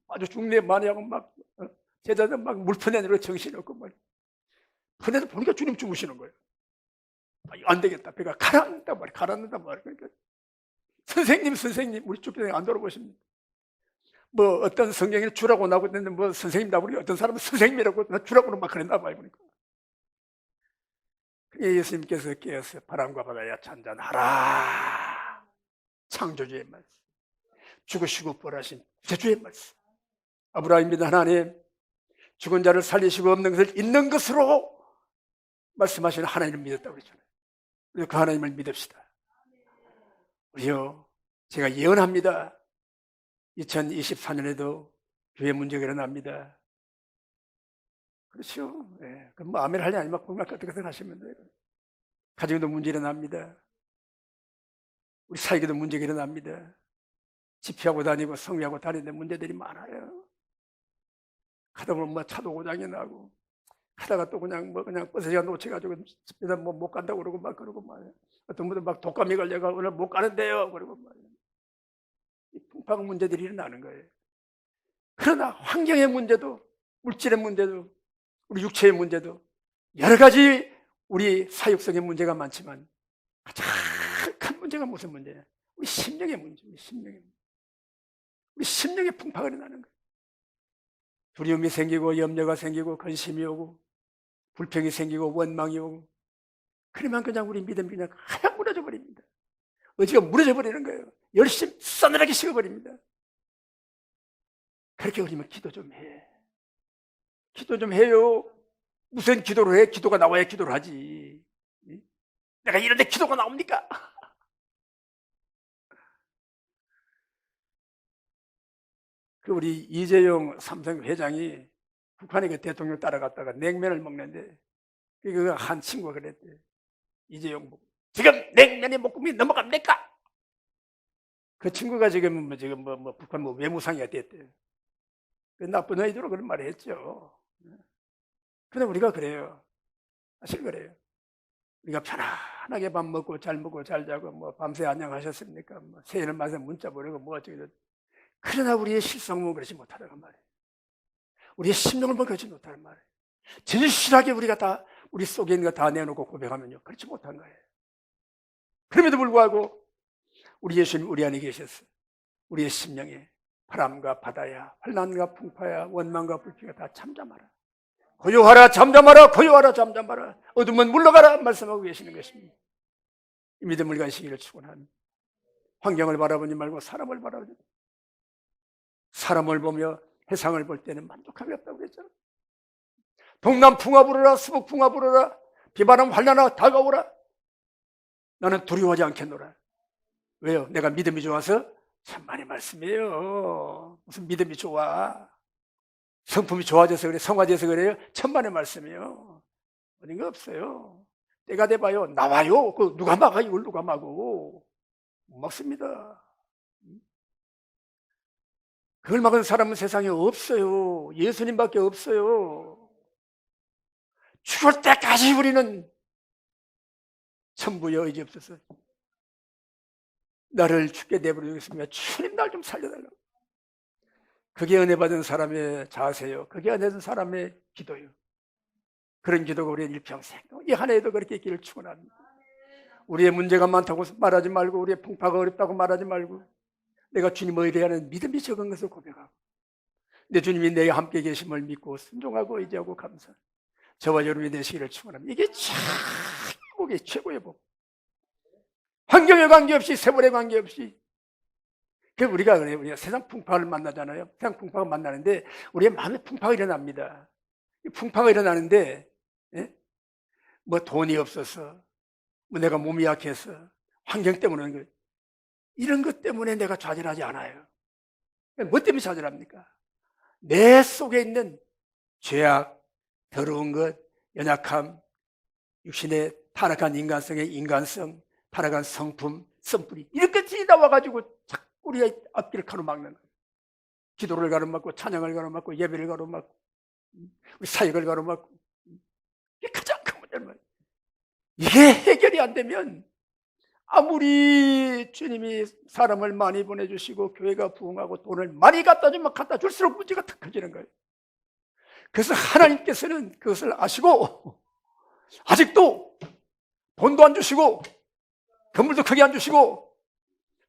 아주 중내 많이 하고 막 제자들 막 물편에로 정신없고 말이에요. 그런데도 보니까 주님 주무시는 거예요. 안 되겠다. 배가 가라앉는단 말이에요. 가라앉는단 말이에요. 그러니까 선생님, 우리 주변에 안 돌아보십니까? 뭐 어떤 성경에 주라고 나오고 있는데 뭐 선생님 나보니 어떤 사람은 선생님이라고 주라고는 막 그랬나 봐요. 보니까. 예수님께서 깨어서 바람과 바다야 잔잔하라. 창조주의 말씀. 죽으시고 부활하신 구주의 말씀. 아브라함 믿는 하나님, 죽은 자를 살리시고 없는 것을 있는 것으로 말씀하시는 하나님을 믿었다고 그러잖아요. 그래서 그 하나님을 믿읍시다. 우리요, 제가 예언합니다. 2024년에도 교회 문제가 일어납니다. 그렇죠. 네. 그럼 뭐 아멘 할래 아니면 공약 같은 것을 하시면 돼요. 가정에도 문제 일어납니다. 우리 사회에도 문제가 일어납니다. 집회하고 다니고 성회하고 다니는데 문제들이 많아요. 하다 보면 뭐 차도 고장이 나고, 하다가 또 그냥 버스가 놓쳐가지고 집에다 뭐 못 간다고 그러고 막 그러고 말이에요. 어떤 분들 막 독감이 걸려가 오늘 못 가는데요. 그러고 말이에요. 이 풍파가 문제들이 일어나는 거예요. 그러나 환경의 문제도, 물질의 문제도, 우리 육체의 문제도, 여러 가지 우리 사육성의 문제가 많지만 가장 큰 문제가 무슨 문제냐? 우리 심령의 문제, 우리 심령의 풍파가 일어나는 거예요. 두려움이 생기고 염려가 생기고 근심이 오고 불평이 생기고 원망이 오고, 그러면 그냥 우리 믿음이 그냥 하얗게 무너져 버립니다. 의지가 무너져 버리는 거예요. 열심히 싸늘하게 식어버립니다. 그렇게 우리면 기도 좀 해. 기도 좀 해요. 무슨 기도를 해? 기도가 나와야 기도를 하지. 내가 이런데 기도가 나옵니까? 그 우리 이재용 삼성 회장이 북한의 그 대통령 따라갔다가 냉면을 먹는데 그 한 친구가 그랬대. 이재용 보고, 지금 냉면의 목숨이 넘어갑니까? 그 친구가 지금 북한 외무상이 됐대요. 그 나쁜 의도로 그런 말을 했죠. 근데 우리가 그래요. 사실 그래요. 우리가 편안하게 밥 먹고 잘 먹고 잘 자고 밤새 안녕하셨습니까? 새해를 맞아 문자 보내고 어쩌고. 그러나 우리의 실상은 그렇지 못하다는 말이에요. 우리의 심령을 그렇지 못하는 말이에요. 진실하게 우리가 다 우리 속에 있는 거 다 내놓고 고백하면요, 그렇지 못한 거예요. 그럼에도 불구하고 우리 예수님 우리 안에 계셨어요. 우리의 심령에 바람과 바다야 환난과 풍파야 원망과 불평야 다 잠잠하라. 고요하라 잠잠하라. 고요하라 잠잠하라. 어둠은 물러가라 말씀하고 계시는 것입니다. 이 믿음을 가지시기를 축원합니다. 환경을 바라보지 말고 사람을 바라보지. 사람을 보며 해상을 볼 때는 만족함이 없다고 그랬잖아요. 동남풍아 불어라 서북풍아 불어라 비바람 환난아 다가오라. 나는 두려워하지 않겠노라. 왜요? 내가 믿음이 좋아서? 참만의 말씀이에요. 무슨 믿음이 좋아? 성품이 좋아져서 그래? 성화돼서 그래요? 천만의 말씀이에요. 어딘가 없어요. 때가 돼봐요. 나와요. 그 누가 막아? 이걸 누가 막고? 못 막습니다. 그걸 막은 사람은 세상에 없어요. 예수님밖에 없어요. 죽을 때까지 우리는 천부여 의지 없어서 나를 죽게 내버려두겠습니다. 주님 날 좀 살려달라고. 그게 은혜 받은 사람의 자세요. 그게 은혜 받은 사람의 기도요. 그런 기도가 우리의 일평생 이 한 해에도 그렇게 있기를 축원합니다. 우리의 문제가 많다고 말하지 말고 우리의 풍파가 어렵다고 말하지 말고 내가 주님을 의뢰하는 믿음이 적은 것을 고백하고 내 주님이 내 함께 계심을 믿고 순종하고 의지하고 감사. 저와 여러분이 되시기를 축원합니다. 이게 복이 최고의 복. 환경에 관계없이 세월에 관계없이. 우리가 그래요. 우리가 세상 풍파를 만나잖아요. 세상 풍파가 만나는데 우리의 마음에 풍파가 일어납니다. 풍파가 일어나는데 돈이 없어서 내가 몸이 약해서 환경 때문에 이런 것 때문에 내가 좌절하지 않아요. 뭐 때문에 좌절합니까? 내 속에 있는 죄악, 더러운 것, 연약함, 육신의 타락한 인간성의 인간성, 타락한 성품, 썸뿌리 이런 것들이 나와가지고 자꾸 우리가 앞길을 가로막는 거예요. 기도를 가로막고 찬양을 가로막고 예배를 가로막고 우리 사역을 가로막고. 이게 가장 큰 문제는 이게 해결이 안 되면 아무리 주님이 사람을 많이 보내주시고 교회가 부흥하고 돈을 많이 갖다 주면 갖다 줄수록 문제가 더 커지는 거예요. 그래서 하나님께서는 그것을 아시고 아직도 돈도 안 주시고 건물도 크게 안 주시고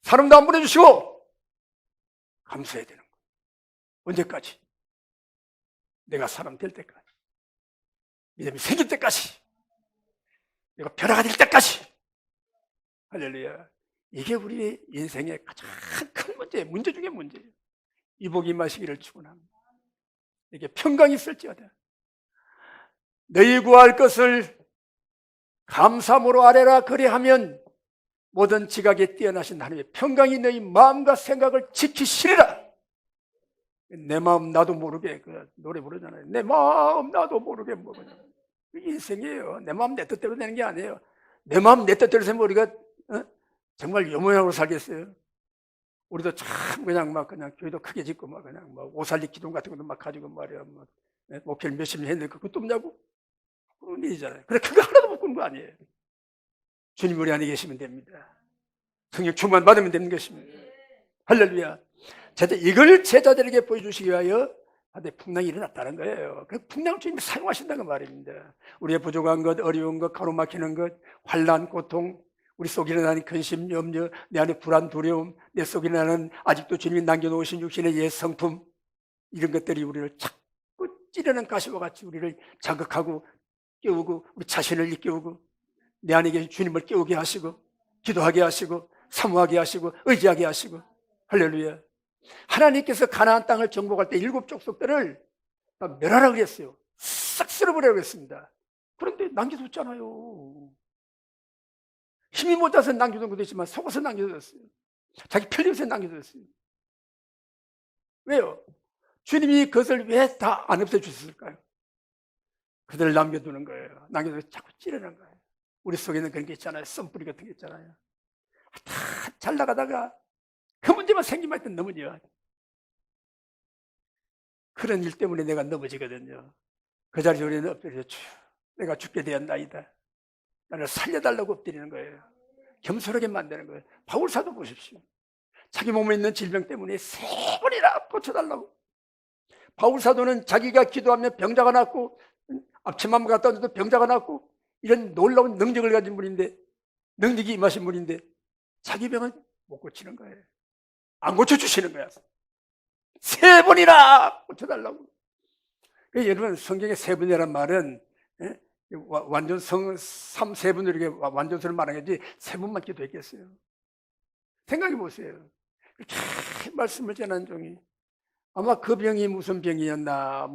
사람도 안 보내주시고 감수해야 되는 거예요. 언제까지? 내가 사람 될 때까지, 믿음이 생길 때까지, 내가 변화가 될 때까지. 할렐루야. 이게 우리 인생의 가장 큰 문제예요. 문제 중에 문제예요. 이 복이 임하시기를 축원합니다. 이게 평강이 있을지어다. 너희 구할 것을 감사함으로 아뢰라. 그리하면 모든 지각에 뛰어나신 하나님의 평강이 너희 마음과 생각을 지키시리라. 내 마음 나도 모르게 그 노래 부르잖아요. 내 마음 나도 모르게 그냥 인생이에요. 내 마음 내 뜻대로 되는 게 아니에요. 내 마음 내 뜻대로 되면 우리가 정말 요 모양으로 살겠어요. 우리도 참 그냥 교회도 크게 짓고 그냥 오살리 기둥 같은 것도 가지고 말이야 목회를 몇십 년 했는데 그것도 없냐고 그런 일이잖아요. 그래 그거 하나도 못 꾸는 거 아니에요. 주님 우리 안에 계시면 됩니다. 성령 충만 받으면 되는 것입니다. 할렐루야. 이걸 제자들에게 보여주시기 위하여 다들 풍랑이 일어났다는 거예요. 그 풍랑을 주님이 사용하신다는 말입니다. 우리의 부족한 것, 어려운 것, 가로막히는 것, 환난, 고통, 우리 속에 나는 근심, 염려, 내 안에 불안, 두려움, 내 속에 나는 아직도 주님이 남겨놓으신 육신의 옛 성품, 이런 것들이 우리를 자꾸 찌르는 가시와 같이 우리를 자극하고 깨우고 우리 자신을 일깨우고 내 안에 계신 주님을 깨우게 하시고 기도하게 하시고 사모하게 하시고 의지하게 하시고 할렐루야. 하나님께서 가나안 땅을 정복할 때 7 족속들을 다 멸하라고 그랬어요. 싹 쓸어버리라고 했습니다. 그런데 남겨뒀잖아요. 힘이 못해서 남겨둔 것도 있지만 속아서 남겨뒀어요. 자기 편리해서 남겨뒀어요. 왜요? 주님이 그것을 왜 다 안 없애주셨을까요? 그들을 남겨두는 거예요. 남겨두고 자꾸 찌르는 거예요. 우리 속에는 그런 게 있잖아요. 썸뿌리 같은 게 있잖아요. 다 잘 나가다가 그 문제만 생기면 하여튼 넘어져. 그런 일 때문에 내가 넘어지거든요. 그 자리에 우리는 엎드려 주여, 내가 죽게 되었나이다. 나를 살려달라고 엎드리는 거예요. 겸손하게 만드는 거예요. 바울사도 보십시오. 자기 몸에 있는 질병 때문에 3번이나 고쳐달라고. 바울사도는 자기가 기도하면 병자가 낫고 앞치마만 갖다 얹어도 병자가 낫고 이런 놀라운 능력을 가진 분인데, 능력이 임하신 분인데 자기 병은 못 고치는 거예요. 안 고쳐주시는 거야. 3번이나 고쳐달라고. 여러분, 성경에 3번이라는 말은 완전 3분을 이렇게 완전수를 말하는 거지 3번만 기도했겠어요. 생각해 보세요. 이렇게 말씀을 전하는 종이 아마 그 병이 무슨 병이었나,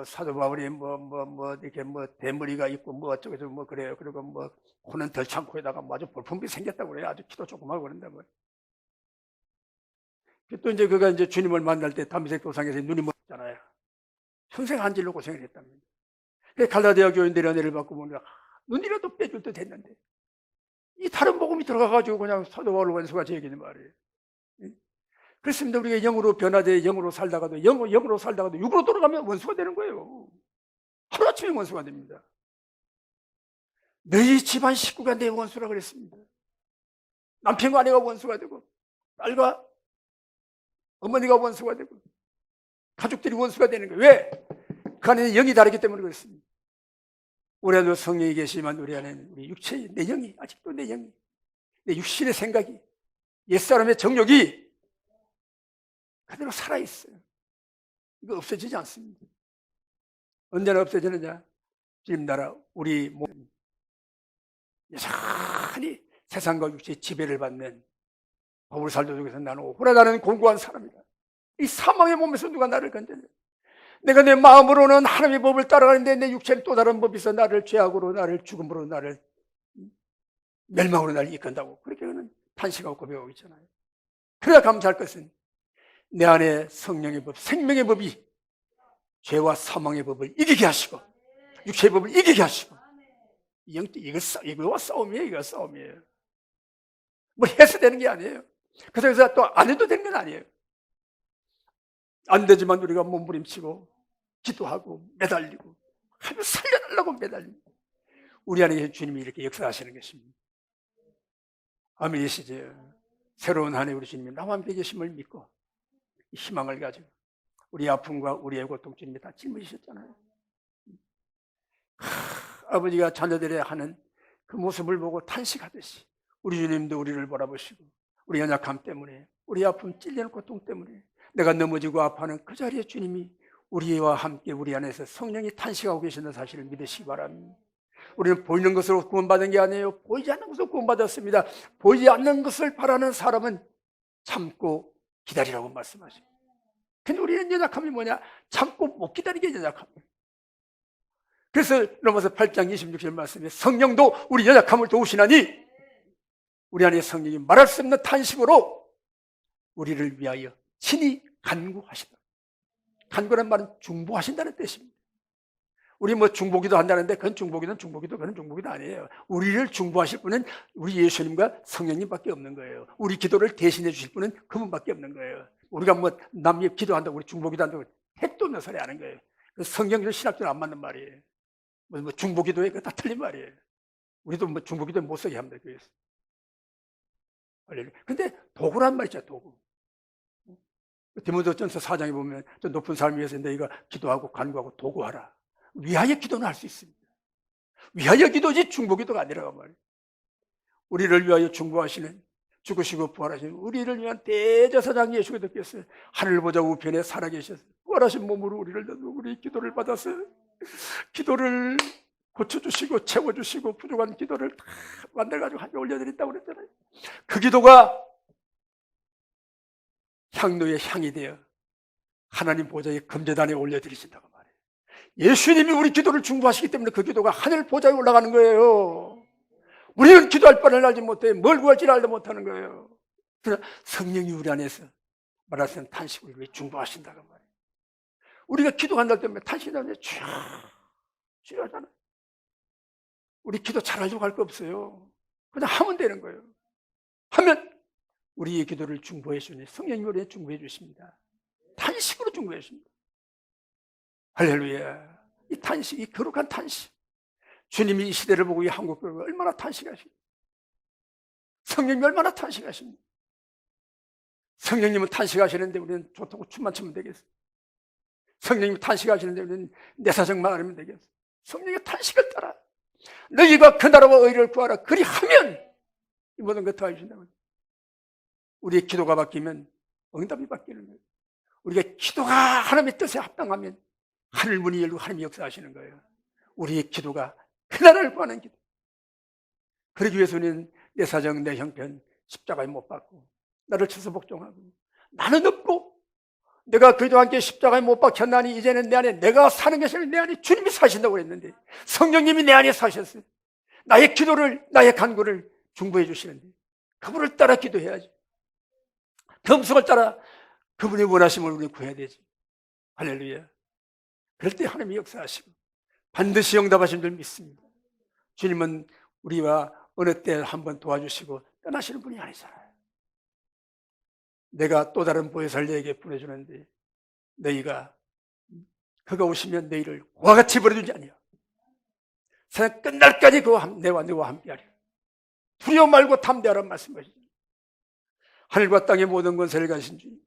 사도 바울이 이렇게 대머리가 있고 어쩌고 그래요. 그리고 코는 덜 참고에다가 아주 볼품이 생겼다고 그래요. 아주 키도 조그마하고 그런다고. 또 이제 그가 이제 주님을 만날 때 담메색 도상에서 눈이 멀었잖아요. 평생 한질로 고생을 했답니다. 갈라디아 교인들이 은혜를 받고 보면 눈이라도 빼줄 듯 했는데 이 다른 복음이 들어가가지고 그냥 사도 바울 원수가 제 얘기는 말이에요. 그렇습니다. 우리가 영으로 변화돼 영으로 살다가도 영으로 살다가도 육으로 돌아가면 원수가 되는 거예요. 하루아침에 원수가 됩니다. 너희 집안 식구가 내 원수라 그랬습니다. 남편과 아내가 원수가 되고 딸과 어머니가 원수가 되고 가족들이 원수가 되는 거예요. 왜? 그 안에는 영이 다르기 때문에 그렇습니다. 우리 안에 성령이 계시지만 우리 안에는 우리 육체의 내 영이, 아직도 내 영이, 내 육신의 생각이, 옛사람의 정욕이 그대로 살아있어요. 이거 없어지지 않습니다. 언제나 없어지느냐? 주님 나라 우리 몸 여전히 세상과 육체의 지배를 받는 바울살도 중에서 나는 오호라다는 공고한 사람이다. 이 사망의 몸에서 누가 나를 건져내? 내가 내 마음으로는 하나님의 법을 따라가는데 내 육체는 또 다른 법이 있어 나를 죄악으로, 나를 죽음으로, 나를 멸망으로 나를 이끈다고 그렇게 그는 탄식하고 고백하고 있잖아요. 그래야 감사할 것은 내 안에 성령의 법, 생명의 법이 죄와 사망의 법을 이기게 하시고 육체의 법을 이기게 하시고 이거와 싸움이에요. 이거 싸움이에요. 뭐 해서 되는 게 아니에요. 그래서 또 안 해도 되는 건 아니에요. 안 되지만 우리가 몸부림치고 기도하고 매달리고 하면 살려달라고 매달립니다. 우리 안에 계신 주님이 이렇게 역사하시는 것입니다. 아멘이시죠. 새로운 한 해 우리 주님이 나와 함께 계심을 믿고 희망을 가지고 우리 아픔과 우리의 고통 주님이 다 짊어지셨잖아요. 아버지가 자녀들의 하는 그 모습을 보고 탄식하듯이 우리 주님도 우리를 바라보시고 우리 연약함 때문에 우리 아픔 찔리는 고통 때문에 내가 넘어지고 아파하는 그 자리에 주님이 우리와 함께 우리 안에서 성령이 탄식하고 계시는 사실을 믿으시기 바랍니다. 우리는 보이는 것으로 구원받은 게 아니에요. 보이지 않는 것으로 구원받았습니다. 보이지 않는 것을 바라는 사람은 참고 기다리라고 말씀하시고, 근데 우리는 연약함이 뭐냐? 참고 못 기다리게 연약함이에요. 그래서 로마서 8장 26절 말씀에 성령도 우리 연약함을 도우시나니 우리 안에 성령이 말할 수 없는 탄식으로 우리를 위하여 친히 간구하신다. 간구란 말은 중보하신다는 뜻입니다. 우리 중보기도 한다는데 그건 중보기도 아니에요. 우리를 중보하실 분은 우리 예수님과 성령님밖에 없는 거예요. 우리 기도를 대신해 주실 분은 그분밖에 없는 거예요. 우리가 남의 기도한다고 우리 중보기도 한다고 택도 몇 살이 하는 거예요. 성경적 신학적으로 안 맞는 말이에요. 중보기도에 그거 다 틀린 말이에요. 우리도 중보기도에 못 쓰게 합니다. 그래서. 근데 도구란 말이죠, 도구. 디모데전서 4장에 보면 저 높은 삶 위해서 너희가 기도하고 간구하고 도구하라. 위하여 기도는 할 수 있습니다. 위하여 기도지 중보기도가 아니라고 말이에요. 우리를 위하여 중보하시는, 죽으시고 부활하시는 우리를 위한 대제사장 예수 그리스도께서 하늘 보좌 우편에 살아계셔서 부활하신 몸으로 우리를 우리 기도를 받아서 기도를 고쳐주시고 채워주시고 부족한 기도를 다 만들어가지고 하나님 올려드린다고 그랬잖아요. 그 기도가 향로의 향이 되어 하나님 보좌의 금제단에 올려드리신다고 말해요. 예수님이 우리 기도를 중보하시기 때문에 그 기도가 하늘 보좌에 올라가는 거예요. 우리는 기도할 바를 알지 못해 뭘 구할지를 알지 못하는 거예요. 그러나 성령이 우리 안에서 말하시는 탄식을 위해 중보하신다고 말해요. 우리가 기도한다 때문에 탄식하는데 주여 하잖아요. 우리 기도 잘하려고 할 거 없어요. 그냥 하면 되는 거예요. 하면 우리의 기도를 중보해 주니 성령님이 우리의 중보해 주십니다. 탄식으로 중보해 주십니다. 할렐루야. 이 탄식, 이 거룩한 탄식. 주님이 이 시대를 보고 이 한국을 보고 얼마나 탄식하십니까? 성령님이 얼마나 탄식하십니까? 성령님은 탄식하시는데 우리는 좋다고 춤만 추면 되겠어? 성령님이 탄식하시는데 우리는 내 사정만 하면 되겠어? 성령의 탄식을 따라 너희가 그 나라와 의를 구하라. 그리하면 이 모든 것 다 해주신다고. 우리의 기도가 바뀌면 응답이 바뀌는 거예요. 우리가 기도가 하나님의 뜻에 합당하면 하늘 문이 열리고 하나님이 역사하시는 거예요. 우리의 기도가 그 나라를 구하는 기도. 그러기 위해서는 내 사정 내 형편 십자가에 못 박고 나를 쳐서 복종하고 나는 없고 내가 그리스도와 함께 십자가에 못 박혔나니 이제는 내 안에 내가 사는 것이 아니라 내 안에 주님이 사신다고 그랬는데 성령님이 내 안에 사셨어요. 나의 기도를 나의 간구를 중보해 주시는데 그분을 따라 기도해야지. 그 음성을 따라 그분의 원하심을 우리는 구해야 되지. 할렐루야. 그럴 때 하나님이 역사하시고 반드시 응답하신 줄 믿습니다. 주님은 우리와 어느 때 한번 도와주시고 떠나시는 분이 아니잖아요. 내가 또 다른 보혜사를 너에게 보내주는데 너희가 그가 오시면 너희를 그와 같이 버려두지 아니야. 세상 끝날까지 내와 너와 함께하리라. 두려워 말고 담대하라는 말씀하시죠. 하늘과 땅의 모든 권세를 가신 주님,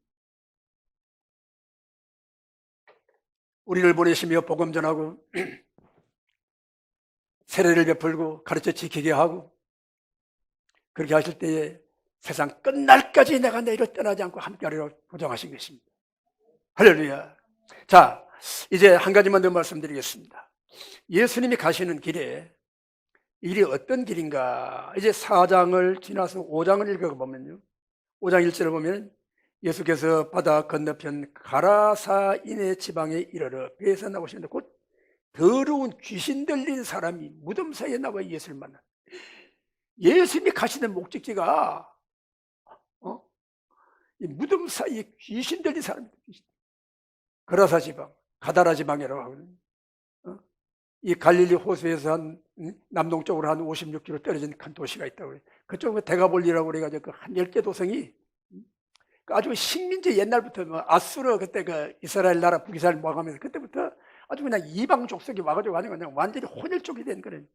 우리를 보내시며 복음 전하고 세례를 베풀고 가르쳐 지키게 하고 그렇게 하실 때에 세상 끝날까지 내가 너희를 떠나지 않고 함께하리라고 보장하신 것입니다. 할렐루야. 자, 이제 한 가지만 더 말씀드리겠습니다. 예수님이 가시는 길에 일이 어떤 길인가? 이제 4장을 지나서 5장을 읽어보면요, 5장 1절을 보면 예수께서 바다 건너편 가라사인의 지방에 이르러 배에서 나오시는데 곧 더러운 귀신 들린 사람이 무덤 사이에 나와 예수를 만나. 예수님이 가시는 목적지가 이 무덤 사이에 귀신 들린 사람입니다. 가라사 지방, 가다라 지방이라고 하거든요. 이 갈릴리 호수에서 한 남동쪽으로 한 56km 떨어진 큰 도시가 있다고 그래요. 그쪽은 대가볼리라고 그래가지고 그 한 10개 도성이 아주 식민지 옛날부터 아수르 그때 그 이스라엘 나라 북이스라엘 모함하면서 그때부터 아주 그냥 이방 족속이 와가지고 그냥 완전히 혼혈족이 된 그런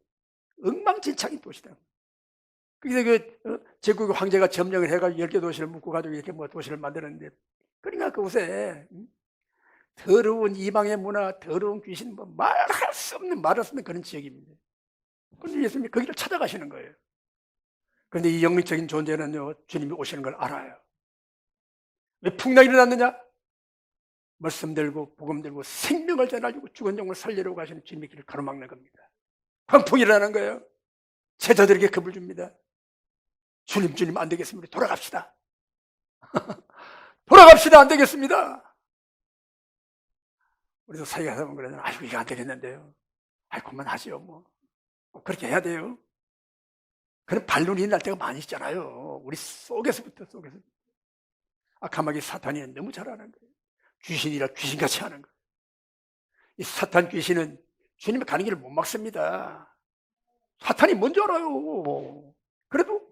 엉망진창인 도시다. 그래서 그 제국 황제가 점령을 해가지고 10개 도시를 묶고 가지고 이렇게 뭐 도시를 만들었는데, 그러니까 그곳에 더러운 이방의 문화, 더러운 귀신, 뭐 말할 수 없는 말할 수 없는 그런 지역입니다. 그런데 예수님이 거기를 찾아가시는 거예요. 그런데 이 영적인 존재는요, 주님이 오시는 걸 알아요. 왜 풍랑이 일어났느냐? 말씀 들고 복음 들고 생명을 전하려고 죽은 영을 살리려고 가시는 주님의 길을 가로막는 겁니다. 광풍이 일어나는 거예요. 제자들에게 겁을 줍니다. 주님 안 되겠습니다. 돌아갑시다. 돌아갑시다. 안 되겠습니다. 우리도 사이가 하면 그러잖아요. 아이고 이거 안 되겠는데요. 아이고 그만하지요. 뭐 그렇게 해야 돼요. 그런 반론이 날 때가 많이 있잖아요. 우리 속에서부터. 악함하게 사탄이 너무 잘하는 거예요. 귀신이라 귀신같이 하는 거예요. 이 사탄 귀신은 주님의 가는 길을 못 막습니다. 사탄이 뭔지 알아요. 그래도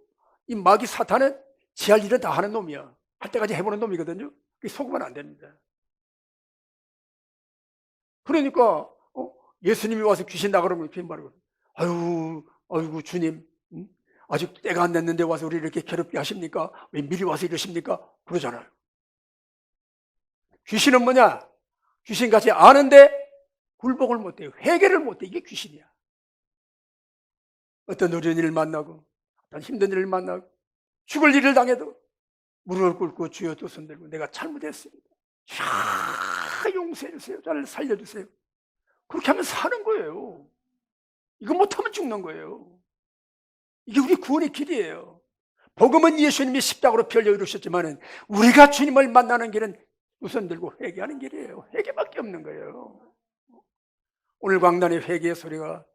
이 마귀 사탄은 지할 일은 다 하는 놈이야. 할 때까지 해보는 놈이거든요. 속으면 안 됩니다. 그러니까 예수님이 와서 귀신 나가라고 빈말하고, 아이고 주님, 아직 때가 안 됐는데 와서 우리 이렇게 괴롭게 하십니까? 왜 미리 와서 이러십니까? 그러잖아요. 귀신은 뭐냐? 귀신같이 아는데 굴복을 못해요. 회개를 못해. 이게 귀신이야. 어떤 어린이를 만나고 어떤 힘든 일을 만나고 죽을 일을 당해도 무릎을 꿇고 주여 두 손 들고 내가 잘못했습니다. 용서해 주세요. 저를 살려주세요. 그렇게 하면 사는 거예요. 이거 못하면 죽는 거예요. 이게 우리 구원의 길이에요. 복음은 예수님이 십자가로 피 흘려 이루셨지만 우리가 주님을 만나는 길은 두 손 들고 회개하는 길이에요. 회개밖에 없는 거예요. 오늘 광단의 회개의 소리가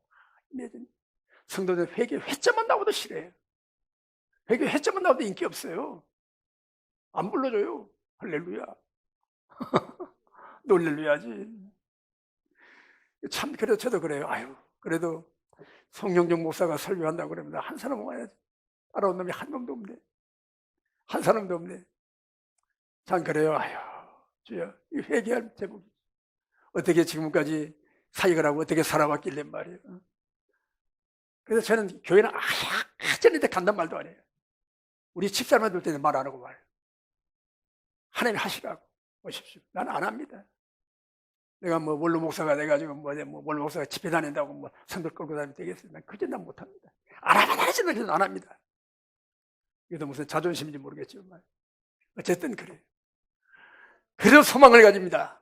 성도들 회개 회자만 나오도 싫어해요. 회개 회자만 나오도 인기 없어요. 안 불러줘요. 할렐루야. 놀렐루야지. 참 그래도 저도 그래요. 아유 그래도 성령정 목사가 설교한다고 그러면 한 사람 와야지. 따라온 놈이 한 놈도 없네. 한 사람도 없네. 참 그래요. 아유 주여 이 회개할 제목이 어떻게 지금까지 사역을 하고 어떻게 살아왔길래 말이에요. 그래서 저는 교회는 전에도 간단 말도 안 해요. 우리 집사람들 때는 말 안 하고 말해요. 하나님 하시라고 오십시오. 나는 안 합니다. 내가 뭐 원로 목사가 돼가지고 원로 목사가 집회 다닌다고 뭐 성들 끌고 다니면 되겠어요. 난 그짓 난 못합니다. 안 하시는 저는 안 합니다. 이것도 무슨 자존심인지 모르겠지만 어쨌든 그래요. 그래서 소망을 가집니다.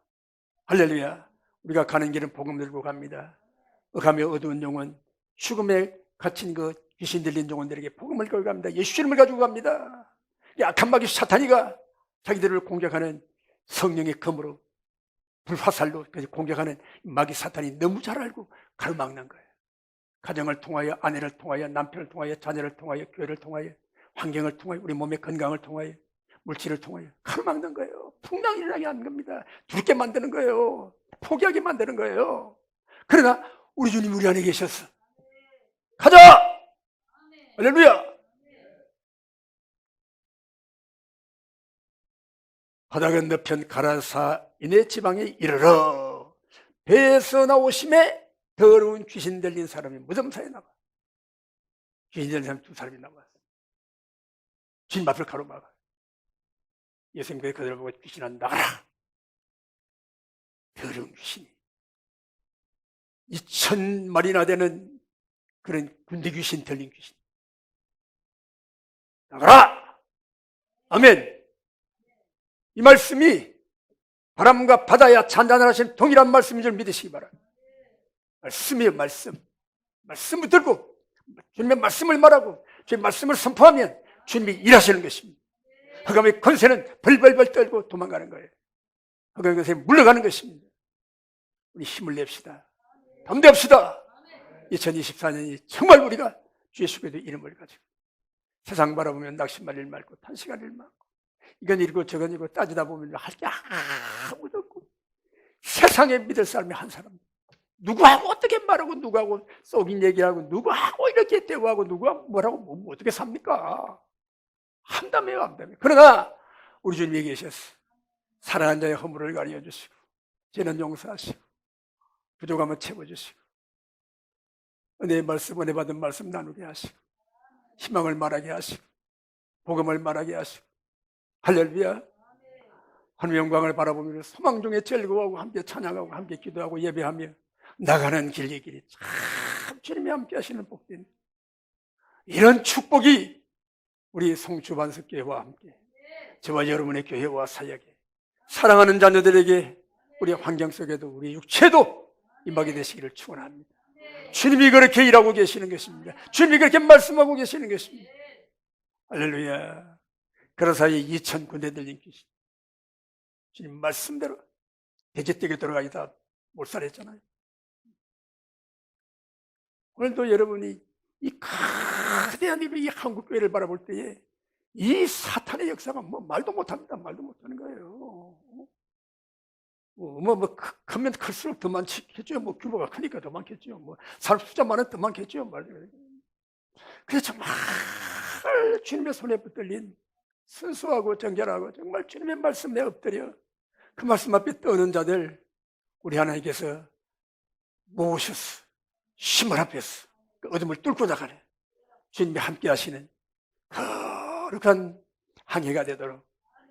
할렐루야. 우리가 가는 길은 복음 들고 갑니다. 가며 어두운 영혼, 죽음에 갇힌 그 귀신 들린 영혼들에게 복음을 걸고 갑니다. 예수 이름을 가지고 갑니다. 악한 마귀 사탄이가 자기들을 공격하는 성령의 검으로 불화살로 공격하는 마귀 사탄이 너무 잘 알고 가로막는 거예요. 가정을 통하여, 아내를 통하여, 남편을 통하여, 자녀를 통하여, 교회를 통하여, 환경을 통하여, 우리 몸의 건강을 통하여, 물질을 통하여 가로막는 거예요. 풍랑이 일어나게 하는 겁니다. 두렵게 만드는 거예요. 포기하게 만드는 거예요. 그러나 우리 주님 우리 안에 계셨어. 가자! 할렐루야! 바다 건너편 가라사인의 지방에 이르러 배에서 나오심에 더러운 귀신 들린 사람이 무덤사에 나와. 귀신 들린 사람 두 사람이 나왔어. 주님 앞을 가로막아. 예수님께서 그들을 보고 귀신아 나가라. 더러운 귀신이 2,000마리나 되는 그런 군대 귀신 들린 귀신 나가라. 아멘. 이 말씀이 바람과 바다야 잔잔하신 동일한 말씀인 줄 믿으시기 바랍니다. 말씀이에요. 말씀을 들고 주님의 말씀을 말하고 주님의 말씀을 선포하면 주님이 일하시는 것입니다. 흑암의 권세는 벌벌벌 떨고 도망가는 거예요. 흑암의 권세에 물러가는 것입니다. 우리 힘을 냅시다. 담대합시다. 2024년이 정말 우리가 주 예수 그리스도의 이름을 가지고 세상 바라보면 낙심할 일 많고 탄식할 일 많고 이건 이고 저건 이고 따지다 보면 할 게 아무도 없고 세상에 믿을 사람이 한 사람, 누구하고 어떻게 말하고 누구하고 썩인 얘기하고 누구하고 이렇게 대화하고 누구하고 뭐라고 뭐 어떻게 삽니까? 한다며요. 한다며. 그러나 우리 주님이 계셨어. 살아난 자의 허물을 가려 주시고 죄는 용서하시고 부족함을 채워주시고 은혜의 말씀, 은혜 받은 말씀 나누게 하시고 희망을 말하게 하시고 복음을 말하게 하시고 할렐루야. 하나님의 영광을 바라보며 소망 중에 즐거워하고 함께 찬양하고 함께 기도하고 예배하며 나가는 길이 참 주님이 함께 하시는 복된 이런 축복이 우리 송주반석교회와 함께 저와 여러분의 교회와 사역에 사랑하는 자녀들에게 우리 환경 속에도 우리 육체도 임하게 되시기를 축원합니다. 주님이 그렇게 일하고 계시는 것입니다. 주님이 그렇게 말씀하고 계시는 것입니다. 할렐루야. 그런 사이에 2,000 군대 들린 귀신 주님 말씀대로 돼지떼기 들어가기다 몰살했잖아요. 오늘도 여러분이 이 거대한 이 한국교회를 바라볼 때에 이 사탄의 역사가 뭐 말도 못합니다. 말도 못하는 거예요. 크면 클수록 더 많겠죠. 규모가 크니까 더 많겠죠. 사람 숫자 많으면 더 많겠죠. 그래서 정말 주님의 손에 붙들린 순수하고 정결하고 정말 주님의 말씀에 엎드려 그 말씀 앞에 떠는 자들 우리 하나님께서 모으셔서 힘을 합해서 그 어둠을 뚫고 나가는 주님이 함께 하시는 거룩한 한 해가 되도록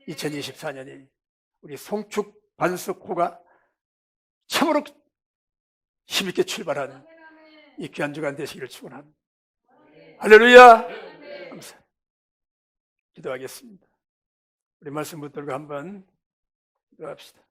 2024년이 우리 송축 반석호가 참으로 힘있게 출발하는 이 귀한 주간 되시기를 축원합니다. 할렐루야. 감사해요. 기도하겠습니다. 우리 말씀 붙들고 한번 기도합시다.